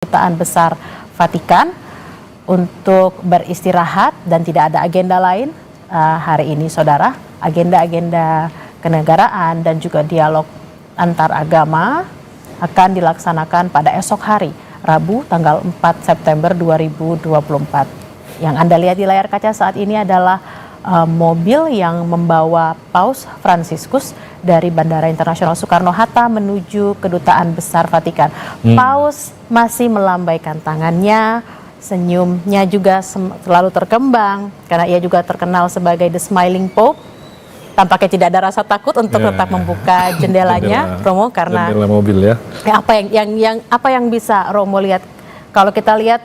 Kedutaan Besar Vatikan untuk beristirahat dan tidak ada agenda lain hari ini, saudara. Agenda-agenda kenegaraan dan juga dialog antar agama akan dilaksanakan pada esok hari, Rabu tanggal 4 September 2024. Yang Anda lihat di layar kaca saat ini adalah mobil yang membawa Paus Fransiskus dari Bandara Internasional Soekarno-Hatta menuju Kedutaan Besar Vatikan. Paus masih melambaikan tangannya, senyumnya juga selalu terkembang karena ia juga terkenal sebagai the smiling Pope. Tampaknya tidak ada rasa takut untuk tetap membuka jendelanya, Romo, karena jendela mobil ya. Apa yang bisa Romo lihat? Kalau kita lihat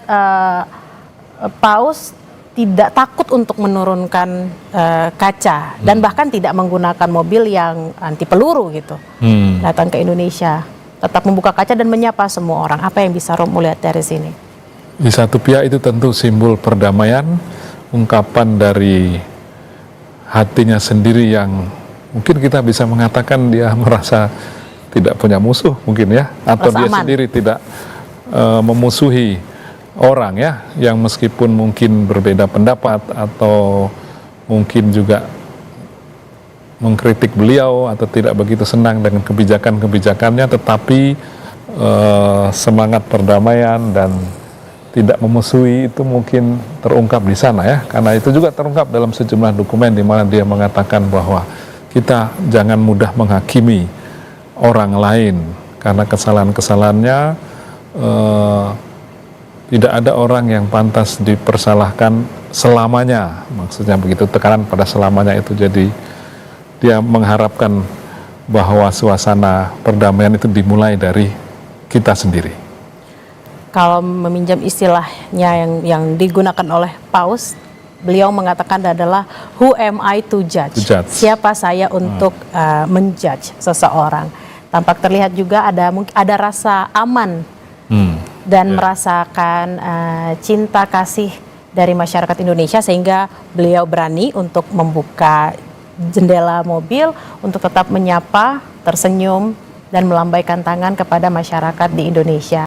Paus tidak takut untuk menurunkan kaca dan bahkan tidak menggunakan mobil yang anti peluru gitu. Datang ke Indonesia, tetap membuka kaca dan menyapa semua orang. Apa yang bisa Romo lihat dari sini? Di satu pihak itu tentu simbol perdamaian, ungkapan dari hatinya sendiri yang mungkin kita bisa mengatakan dia merasa tidak punya musuh mungkin ya, atau dia sendiri tidak memusuhi orang ya, yang meskipun mungkin berbeda pendapat atau mungkin juga mengkritik beliau atau tidak begitu senang dengan kebijakan-kebijakannya, tetapi semangat perdamaian dan tidak memusuhi itu mungkin terungkap di sana ya, karena itu juga terungkap dalam sejumlah dokumen di mana dia mengatakan bahwa kita jangan mudah menghakimi orang lain karena kesalahan-kesalahannya tidak ada orang yang pantas dipersalahkan selamanya, maksudnya begitu, tekanan pada selamanya itu. Jadi dia mengharapkan bahwa suasana perdamaian itu dimulai dari kita sendiri. Kalau meminjam istilahnya yang digunakan oleh Paus, beliau mengatakan adalah who am I to judge? Siapa saya untuk menjudge seseorang? Tampak terlihat juga ada rasa aman dan merasakan cinta kasih dari masyarakat Indonesia, sehingga beliau berani untuk membuka jendela mobil untuk tetap menyapa, tersenyum dan melambaikan tangan kepada masyarakat di Indonesia.